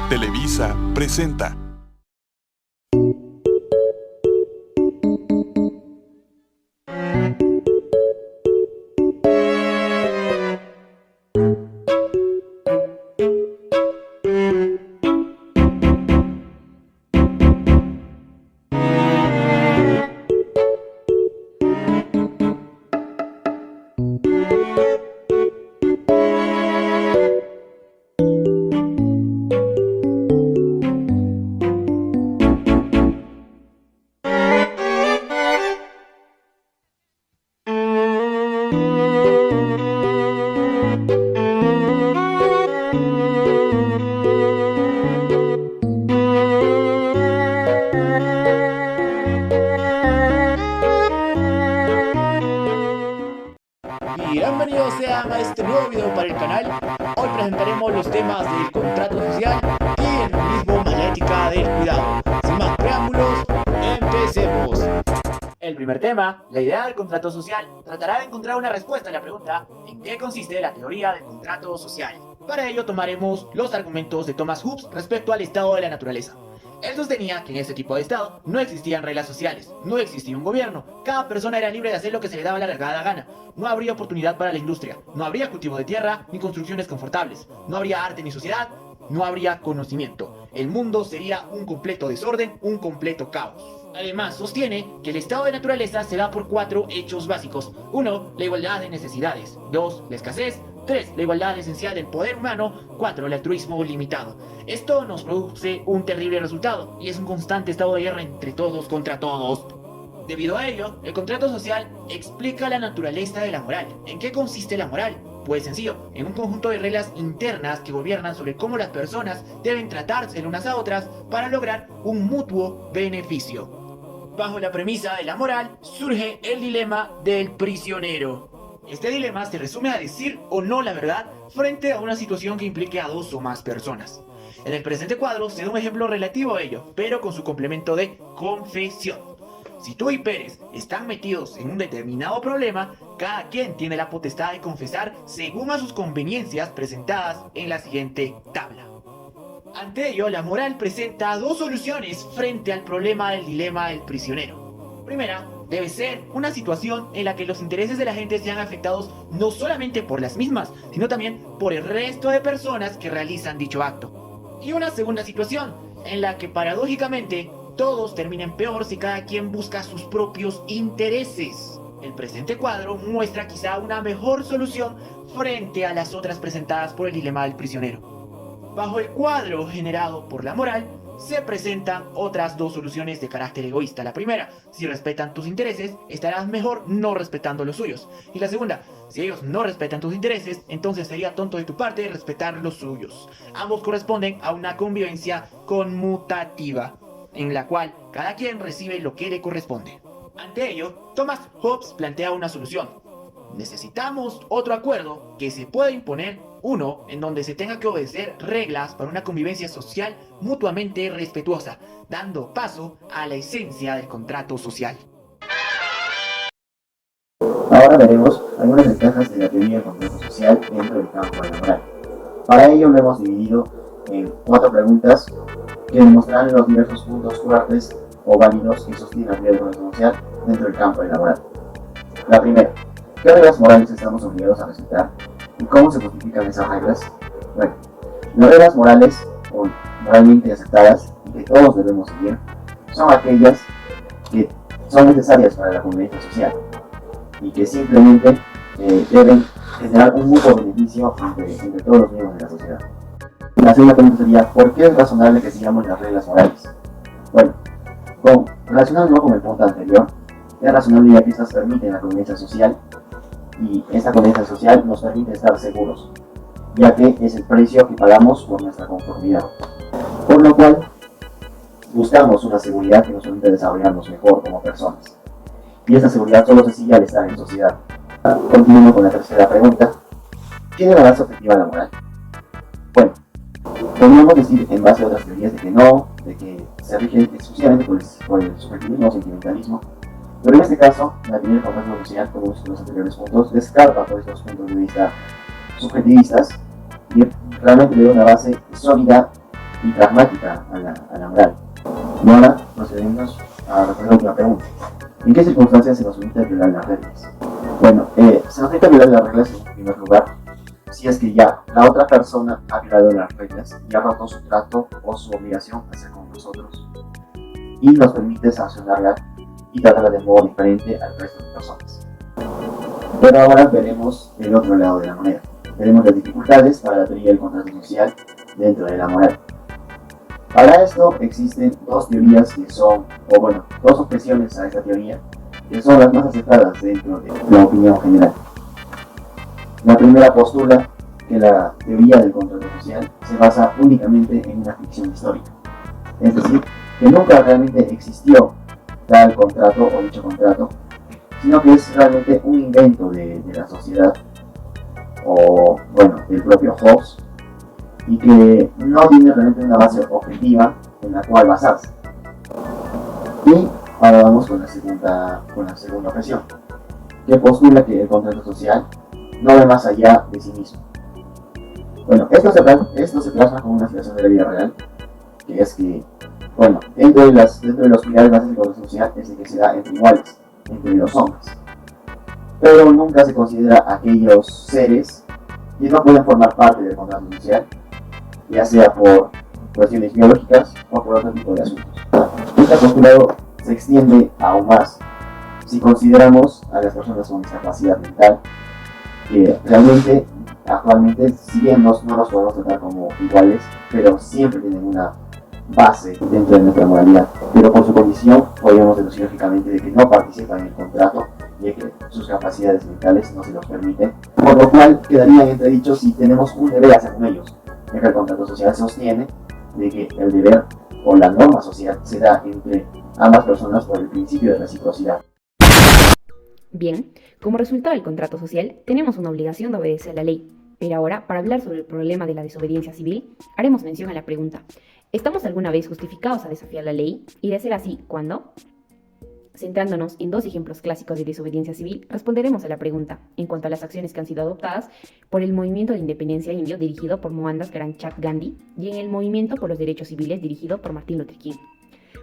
Televisa presenta. Bienvenidos sean a este nuevo video para el canal. Hoy presentaremos los temas del contrato social y el feminismo y la ética del cuidado. Sin más preámbulos, empecemos. El primer tema, la idea del contrato social, tratará de encontrar una respuesta a la pregunta ¿en qué consiste la teoría del contrato social? Para ello tomaremos los argumentos de Thomas Hobbes respecto al estado de la naturaleza. Él sostenía que en este tipo de estado no existían reglas sociales, no existía un gobierno, cada persona era libre de hacer lo que se le daba la regalada gana, no habría oportunidad para la industria, no habría cultivo de tierra ni construcciones confortables, no habría arte ni sociedad, no habría conocimiento. El mundo sería un completo desorden, un completo caos. Además, sostiene que el estado de naturaleza se da por 4 hechos básicos. 1. La igualdad de necesidades. 2. La escasez. 3. La igualdad esencial del poder humano. 4. El altruismo limitado. Esto nos produce un terrible resultado, y es un constante estado de guerra entre todos contra todos. Debido a ello, el contrato social explica la naturaleza de la moral. ¿En qué consiste la moral? Pues sencillo, en un conjunto de reglas internas que gobiernan sobre cómo las personas deben tratarse unas a otras para lograr un mutuo beneficio. Bajo la premisa de la moral surge el dilema del prisionero. Este dilema se resume a decir o no la verdad frente a una situación que implique a 2 o más personas. En el presente cuadro se da un ejemplo relativo a ello, pero con su complemento de confesión. Si tú y Pérez están metidos en un determinado problema, cada quien tiene la potestad de confesar según a sus conveniencias presentadas en la siguiente tabla. Ante ello, la moral presenta 2 soluciones frente al problema del dilema del prisionero. Primera, debe ser una situación en la que los intereses de la gente sean afectados no solamente por las mismas, sino también por el resto de personas que realizan dicho acto. Y una segunda situación, en la que paradójicamente todos terminen peor si cada quien busca sus propios intereses. El presente cuadro muestra quizá una mejor solución frente a las otras presentadas por el dilema del prisionero. Bajo el cuadro generado por la moral, se presentan otras 2 soluciones de carácter egoísta. La primera, si respetan tus intereses, estarás mejor no respetando los suyos. Y la segunda, si ellos no respetan tus intereses, entonces sería tonto de tu parte respetar los suyos. Ambos corresponden a una convivencia conmutativa, en la cual cada quien recibe lo que le corresponde. Ante ello, Thomas Hobbes plantea una solución. Necesitamos otro acuerdo que se pueda imponer, uno en donde se tenga que obedecer reglas para una convivencia social mutuamente respetuosa, dando paso a la esencia del contrato social. Ahora veremos algunas ventajas de la teoría del contrato social dentro del campo de la moral. Para ello lo hemos dividido en 4 preguntas que demostrarán los diversos puntos fuertes o válidos que sostienen la teoría del contrato social dentro del campo de la moral. La primera, ¿qué reglas morales estamos obligados a respetar y cómo se justifican esas reglas? Bueno, las reglas morales o moralmente aceptadas y que todos debemos seguir son aquellas que son necesarias para la convivencia social y que simplemente deben generar un mutuo beneficio entre todos los miembros de la sociedad. La segunda pregunta sería, ¿por qué es razonable que sigamos las reglas morales? Bueno, relacionándolo con el punto anterior, es razonable ya que estas permiten la convivencia social y esta convivencia social nos permite estar seguros, ya que es el precio que pagamos por nuestra conformidad. Por lo cual, buscamos una seguridad que nos permite desarrollarnos mejor como personas. Y esta seguridad solo se sigue al estar en sociedad. Continuando con la tercera pregunta, ¿tiene una base objetiva la moral? Bueno, podríamos decir en base a otras teorías de que no, de que se rige exclusivamente por el subjetivismo o sentimentalismo, pero en este caso, la teoría del contrato social, como en los anteriores puntos, descarta todos estos puntos de vista subjetivistas y realmente le da una base sólida y pragmática a la moral. Y ahora procedemos a responder la última pregunta. ¿En qué circunstancias se nos permite violar las reglas? Bueno, se nos permite violar las reglas en primer lugar si es que ya la otra persona ha violado las reglas y ha roto su trato o su obligación hacia con nosotros y nos permite sancionarla y tratarla de modo diferente al resto de personas. Pero ahora veremos el otro lado de la moneda. Veremos las dificultades para la teoría del contrato social dentro de la moral. Para esto existen dos teorías que son, o bueno, dos objeciones a esta teoría que son las más aceptadas dentro de la opinión general. La primera postula que la teoría del contrato social se basa únicamente en una ficción histórica, es decir, que nunca realmente existió tal contrato o dicho contrato, sino que es realmente un invento de la sociedad o, bueno, del propio Hobbes, y que no tiene realmente una base objetiva en la cual basarse. Y ahora vamos con la segunda objeción, que postula que el contrato social no ve más allá de sí mismo. Bueno, esto se plasma con una situación de la vida real, que es que, bueno, dentro de los pilares básicos del contrato social es de que se da entre iguales, entre los hombres. Pero nunca se considera a aquellos seres que no pueden formar parte del contrato social, ya sea por cuestiones biológicas o por otro tipo de asuntos. Este postulado se extiende aún más si consideramos a las personas con discapacidad mental, que realmente actualmente, si bien no los podemos tratar como iguales, pero siempre tienen una base dentro de nuestra moralidad. Pero por su condición, podríamos deducir lógicamente de que no participan en el contrato, ya que sus capacidades mentales no se los permiten, por lo cual quedaría en entredicho si tenemos un deber hacia con ellos, ya que el contrato social sostiene de que el deber o la norma social se da entre ambas personas por el principio de reciprocidad. Bien, como resultado del contrato social, tenemos una obligación de obedecer la ley. Pero ahora, para hablar sobre el problema de la desobediencia civil, haremos mención a la pregunta: ¿estamos alguna vez justificados a desafiar la ley? Y de ser así, ¿cuándo? Centrándonos en dos ejemplos clásicos de desobediencia civil, responderemos a la pregunta en cuanto a las acciones que han sido adoptadas por el movimiento de independencia indio dirigido por Mohandas Karamchand Gandhi y en el movimiento por los derechos civiles dirigido por Martin Luther King.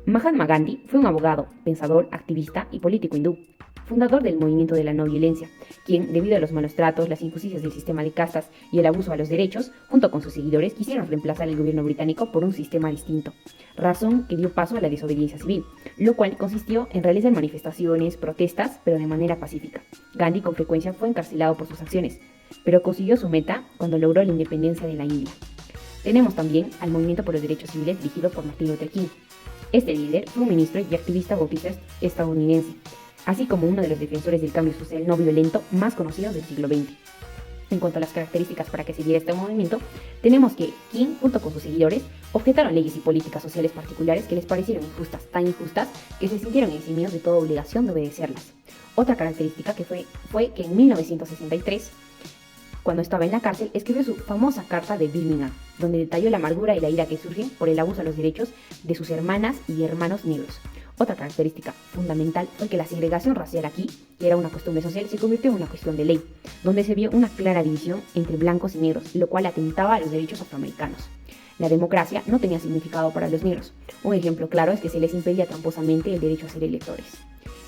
Mahatma Gandhi fue un abogado, pensador, activista y político hindú, fundador del movimiento de la no violencia, quien, debido a los malos tratos, las injusticias del sistema de castas y el abuso a los derechos, junto con sus seguidores quisieron reemplazar el gobierno británico por un sistema distinto, razón que dio paso a la desobediencia civil, lo cual consistió en realizar manifestaciones, protestas, pero de manera pacífica. Gandhi con frecuencia fue encarcelado por sus acciones, pero consiguió su meta cuando logró la independencia de la India. Tenemos también al movimiento por los derechos civiles dirigido por Martin Luther King. Este líder fue un ministro y activista bautista estadounidense, así como uno de los defensores del cambio social no violento más conocidos del siglo XX. En cuanto a las características para que se diera este movimiento, tenemos que King, junto con sus seguidores, objetaron leyes y políticas sociales particulares que les parecieron injustas, tan injustas que se sintieron eximidos de toda obligación de obedecerlas. Otra característica fue que en 1963, cuando estaba en la cárcel, escribió su famosa Carta de Birmingham, donde detalló la amargura y la ira que surgen por el abuso a los derechos de sus hermanas y hermanos negros. Otra característica fundamental fue que la segregación racial aquí, que era una costumbre social, se convirtió en una cuestión de ley, donde se vio una clara división entre blancos y negros, lo cual atentaba a los derechos afroamericanos. La democracia no tenía significado para los negros. Un ejemplo claro es que se les impedía tramposamente el derecho a ser electores.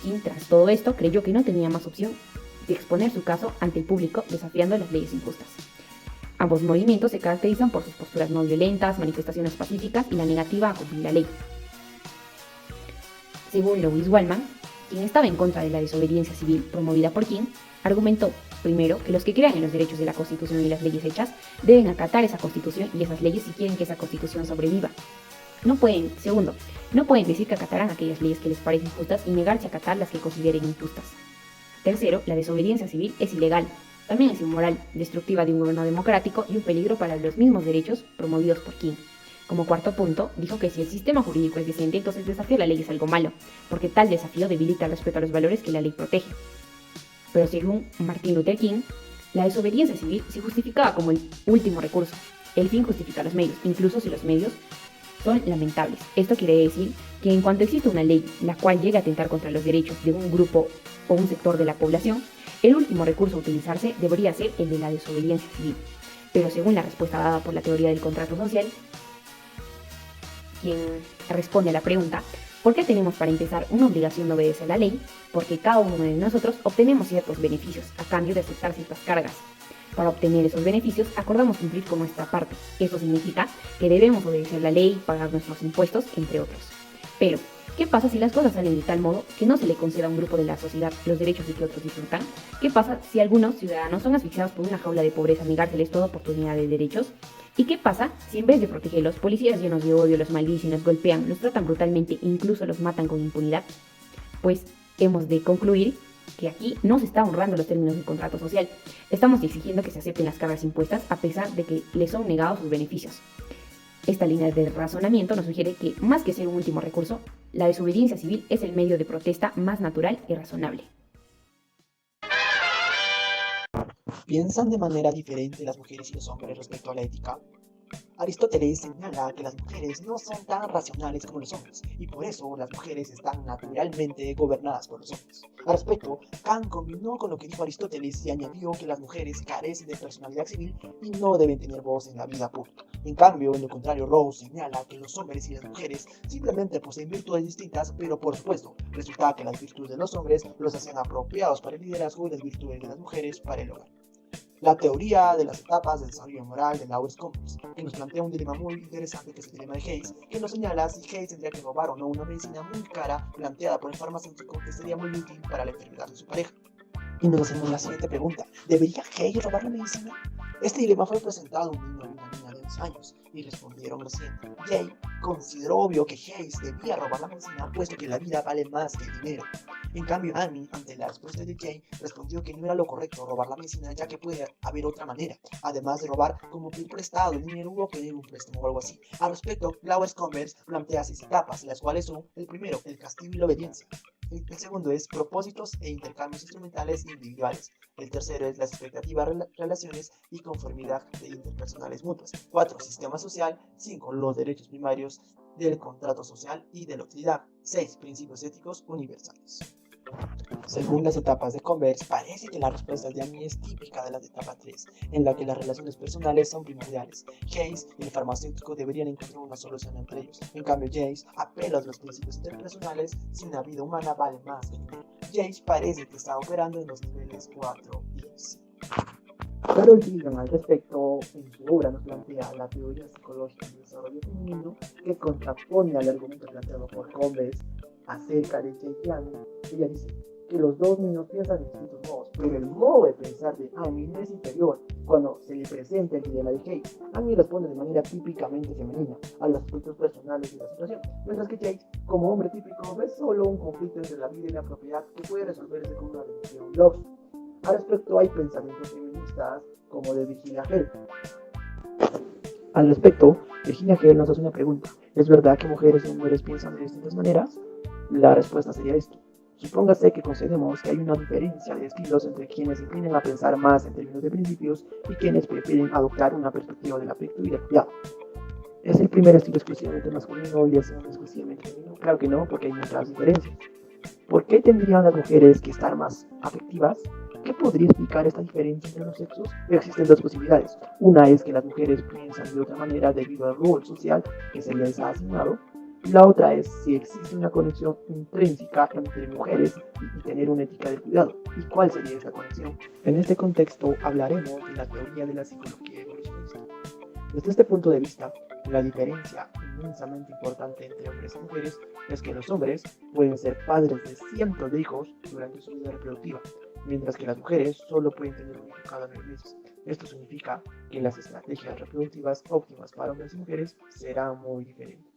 King, tras todo esto, creyó que no tenía más opción de exponer su caso ante el público desafiando las leyes injustas. Ambos movimientos se caracterizan por sus posturas no violentas, manifestaciones pacíficas y la negativa a cumplir la ley. Según Lewis Wallman, quien estaba en contra de la desobediencia civil promovida por King, argumentó, primero, que los que crean en los derechos de la Constitución y las leyes hechas deben acatar esa Constitución y esas leyes si quieren que esa Constitución sobreviva. Segundo, no pueden decir que acatarán aquellas leyes que les parecen justas y negarse a acatar las que consideren injustas. Tercero, la desobediencia civil es ilegal, también es inmoral, destructiva de un gobierno democrático y un peligro para los mismos derechos promovidos por King. Como cuarto punto, dijo que si el sistema jurídico es decente, entonces desafiar la ley es algo malo, porque tal desafío debilita el respeto a los valores que la ley protege. Pero según Martin Luther King, la desobediencia civil se justificaba como el último recurso. El fin justifica los medios, incluso si los medios son lamentables. Esto quiere decir que en cuanto existe una ley la cual llegue a atentar contra los derechos de un grupo o un sector de la población, el último recurso a utilizarse debería ser el de la desobediencia civil. Pero según la respuesta dada por la teoría del contrato social, quien responde a la pregunta: ¿por qué tenemos para empezar una obligación de obedecer la ley? Porque cada uno de nosotros obtenemos ciertos beneficios a cambio de aceptar ciertas cargas. Para obtener esos beneficios, acordamos cumplir con nuestra parte. Eso significa que debemos obedecer la ley, pagar nuestros impuestos, entre otros. Pero, ¿qué pasa si las cosas salen de tal modo que no se le conceda a un grupo de la sociedad los derechos de que otros disfrutan? ¿Qué pasa si algunos ciudadanos son asfixiados por una jaula de pobreza negárseles toda oportunidad de derechos? ¿Y qué pasa si en vez de protegerlos, policías llenos de odio los maldicen, los golpean, los tratan brutalmente e incluso los matan con impunidad? Pues hemos de concluir que aquí no se está honrando los términos del contrato social. Estamos exigiendo que se acepten las cargas impuestas a pesar de que les son negados sus beneficios. Esta línea de razonamiento nos sugiere que, más que ser un último recurso, la desobediencia civil es el medio de protesta más natural y razonable. ¿Piensan de manera diferente las mujeres y los hombres respecto a la ética? Aristóteles señala que las mujeres no son tan racionales como los hombres, y por eso las mujeres están naturalmente gobernadas por los hombres. Al respecto, Kant combinó con lo que dijo Aristóteles y añadió que las mujeres carecen de personalidad civil y no deben tener voz en la vida pública. En cambio, en lo contrario, Rawls señala que los hombres y las mujeres simplemente poseen virtudes distintas, pero por supuesto, resulta que las virtudes de los hombres los hacen apropiados para el liderazgo y las virtudes de las mujeres para el hogar. La teoría de las etapas de desarrollo moral de Lawrence Cummings, que nos plantea un dilema muy interesante, que es el dilema de Hayes, que nos señala si Hayes tendría que robar o no una medicina muy cara planteada por el farmacéutico que sería muy útil para la enfermedad de su pareja. Y nos hacemos la siguiente pregunta: ¿debería Hayes robar la medicina? Este dilema fue presentado a un niño y una niña de 11 años y respondieron lo siguiente: Jay consideró obvio que Hayes debía robar la medicina puesto que la vida vale más que el dinero. En cambio, Annie, ante la respuesta de Jay, respondió que no era lo correcto robar la medicina, ya que puede haber otra manera, además de robar, como pedir prestado el dinero o pedir un préstamo o algo así. Al respecto, Lawrence Cummings plantea 6 etapas, las cuales son: el primero, el castigo y la obediencia; el segundo es propósitos e intercambios instrumentales e individuales; el tercero es las expectativas, relaciones y conformidad de interpersonales mutuas; 4, sistema social; 5, los derechos primarios del contrato social y de la utilidad; 6, principios éticos universales. Según las etapas de Converse, parece que la respuesta de Annie es típica de la etapa 3, en la que las relaciones personales son primordiales. Hayes y el farmacéutico deberían encontrar una solución entre ellos. En cambio, James apela a los principios interpersonales: si una vida humana vale más que dinero. James parece que está operando en los niveles 4 y 5. Carol Gilligan, al respecto, en su obra nos plantea la teoría psicológica del desarrollo femenino, que contrapone al argumento planteado por Converse acerca de Jay y Annie. Ella dice que los dos niños piensan en distintos modos, pero el modo de pensar de Annie es inferior. Cuando se le presenta el dilema de Hayes, Annie responde de manera típicamente femenina a los aspectos personales de la situación, mientras que Hayes, como hombre típico, ve solo un conflicto entre la vida y la propiedad que puede resolverse con una decisión lógica. Al respecto, hay pensamientos feministas como de Virginia Hell. Al respecto, Virginia Hell nos hace una pregunta: ¿es verdad que mujeres y hombres piensan de distintas maneras? La respuesta sería esto: supóngase que concedemos que hay una diferencia de estilos entre quienes se inclinan a pensar más en términos de principios y quienes prefieren adoptar una perspectiva del afecto y del cuidado. ¿Es el primer estilo exclusivamente masculino y el segundo exclusivamente femenino? Claro que no, porque hay muchas diferencias. ¿Por qué tendrían las mujeres que estar más afectivas? ¿Qué podría explicar esta diferencia entre los sexos? Existen dos posibilidades. Una es que las mujeres piensan de otra manera debido al rol social que se les ha asignado. La otra es si existe una conexión intrínseca entre mujeres y tener una ética del cuidado. ¿Y cuál sería esa conexión? En este contexto hablaremos de la teoría de la psicología evolucionista. Desde este punto de vista, la diferencia inmensamente importante entre hombres y mujeres es que los hombres pueden ser padres de cientos de hijos durante su vida reproductiva, mientras que las mujeres solo pueden tener un hijo cada 9 meses. Esto significa que las estrategias reproductivas óptimas para hombres y mujeres serán muy diferentes.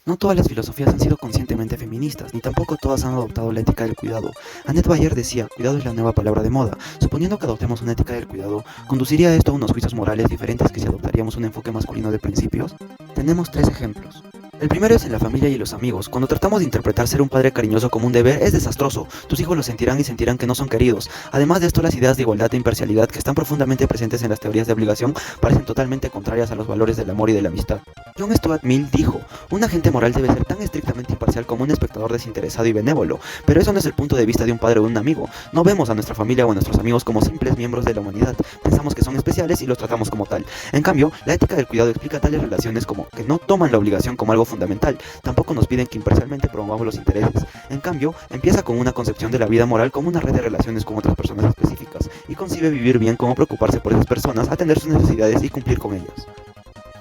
No todas las filosofías han sido conscientemente feministas, ni tampoco todas han adoptado la ética del cuidado. Annette Bayer decía: cuidado es la nueva palabra de moda. Suponiendo que adoptemos una ética del cuidado, ¿conduciría esto a unos juicios morales diferentes que si adoptaríamos un enfoque masculino de principios? Tenemos 3 ejemplos. El primero es en la familia y los amigos. Cuando tratamos de interpretar ser un padre cariñoso como un deber, es desastroso. Tus hijos lo sentirán y sentirán que no son queridos. Además de esto, las ideas de igualdad e imparcialidad que están profundamente presentes en las teorías de obligación parecen totalmente contrarias a los valores del amor y de la amistad. John Stuart Mill dijo: un agente moral debe ser tan estrictamente imparcial como un espectador desinteresado y benévolo. Pero eso no es el punto de vista de un padre o de un amigo. No vemos a nuestra familia o a nuestros amigos como simples miembros de la humanidad. Pensamos que son especiales y los tratamos como tal. En cambio, la ética del cuidado explica tales relaciones como que no toman la obligación como algo fundamental. Tampoco nos piden que imparcialmente promovamos los intereses. En cambio, empieza con una concepción de la vida moral como una red de relaciones con otras personas específicas y concibe vivir bien como preocuparse por esas personas, atender sus necesidades y cumplir con ellas.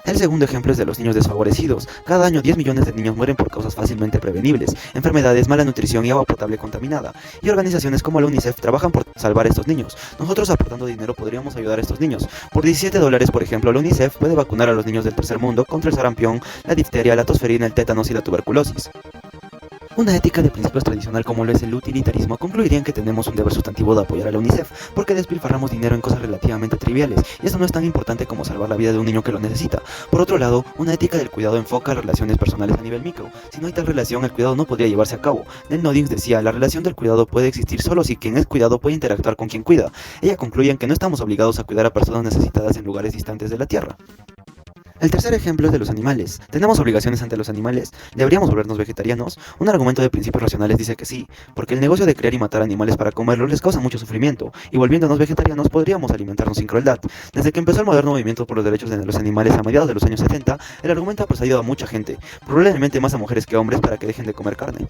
El segundo ejemplo es de los niños desfavorecidos. Cada año 10 millones de niños mueren por causas fácilmente prevenibles, enfermedades, mala nutrición y agua potable contaminada. Y organizaciones como la UNICEF trabajan por salvar a estos niños. Nosotros aportando dinero podríamos ayudar a estos niños. Por $17, por ejemplo, la UNICEF puede vacunar a los niños del tercer mundo contra el sarampión, la difteria, la tosferina, el tétanos y la tuberculosis. Una ética de principios tradicional como lo es el utilitarismo concluiría en que tenemos un deber sustantivo de apoyar a la UNICEF porque despilfarramos dinero en cosas relativamente triviales y eso no es tan importante como salvar la vida de un niño que lo necesita. Por otro lado, una ética del cuidado enfoca relaciones personales a nivel micro. Si no hay tal relación, el cuidado no podría llevarse a cabo. Nell Noddings decía: la relación del cuidado puede existir solo si quien es cuidado puede interactuar con quien cuida. Ella concluye en que no estamos obligados a cuidar a personas necesitadas en lugares distantes de la Tierra. El tercer ejemplo es de los animales. ¿Tenemos obligaciones ante los animales? ¿Deberíamos volvernos vegetarianos? Un argumento de principios racionales dice que sí, porque el negocio de criar y matar animales para comerlos les causa mucho sufrimiento, y volviéndonos vegetarianos podríamos alimentarnos sin crueldad. Desde que empezó el moderno movimiento por los derechos de los animales a mediados de los años 70, el argumento ha persuadido a mucha gente, probablemente más a mujeres que a hombres, para que dejen de comer carne.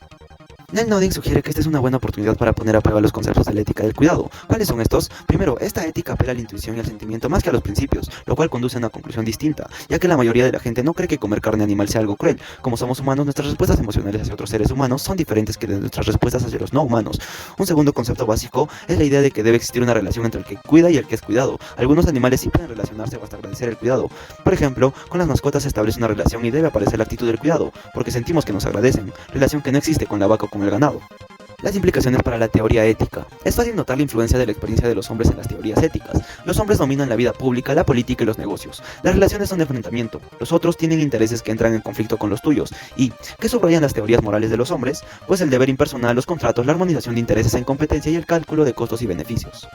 Nell Noddings sugiere que esta es una buena oportunidad para poner a prueba los conceptos de la ética del cuidado. ¿Cuáles son estos? Primero, esta ética apela a la intuición y al sentimiento más que a los principios, lo cual conduce a una conclusión distinta, ya que la mayoría de la gente no cree que comer carne animal sea algo cruel. Como somos humanos, nuestras respuestas emocionales hacia otros seres humanos son diferentes que de nuestras respuestas hacia los no humanos. Un segundo concepto básico es la idea de que debe existir una relación entre el que cuida y el que es cuidado. Algunos animales sí pueden relacionarse o hasta agradecer el cuidado. Por ejemplo, con las mascotas se establece una relación y debe aparecer la actitud del cuidado, porque sentimos que nos agradecen, relación que no existe con la vaca o con el ganado. Las implicaciones para la teoría ética. Es fácil notar la influencia de la experiencia de los hombres en las teorías éticas. Los hombres dominan la vida pública, la política y los negocios. Las relaciones son de enfrentamiento. Los otros tienen intereses que entran en conflicto con los tuyos. ¿Y qué subrayan las teorías morales de los hombres? Pues el deber impersonal, los contratos, la armonización de intereses en competencia y el cálculo de costos y beneficios.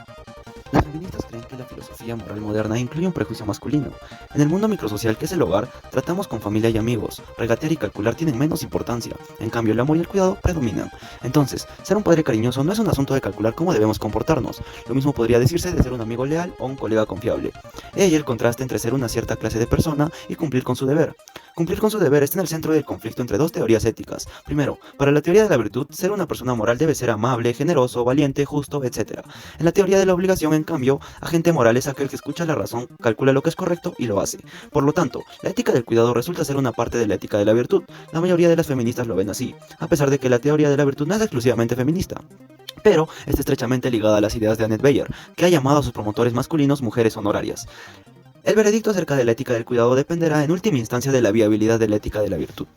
Las feministas creen que la filosofía moral moderna incluye un prejuicio masculino. En el mundo microsocial que es el hogar, tratamos con familia y amigos. Regatear y calcular tienen menos importancia. En cambio, el amor y el cuidado predominan. Entonces, ser un padre cariñoso no es un asunto de calcular cómo debemos comportarnos. Lo mismo podría decirse de ser un amigo leal o un colega confiable. He ahí el contraste entre ser una cierta clase de persona y cumplir con su deber. Cumplir con su deber está en el centro del conflicto entre dos teorías éticas. Primero, para la teoría de la virtud, ser una persona moral debe ser amable, generoso, valiente, justo, etc. En la teoría de la obligación, en cambio, agente moral es aquel que escucha la razón, calcula lo que es correcto y lo hace. Por lo tanto, la ética del cuidado resulta ser una parte de la ética de la virtud. La mayoría de las feministas lo ven así, a pesar de que la teoría de la virtud no es exclusivamente feminista. Pero está estrechamente ligada a las ideas de Annette Beyer, que ha llamado a sus promotores masculinos mujeres honorarias. El veredicto acerca de la ética del cuidado dependerá en última instancia de la viabilidad de la ética de la virtud.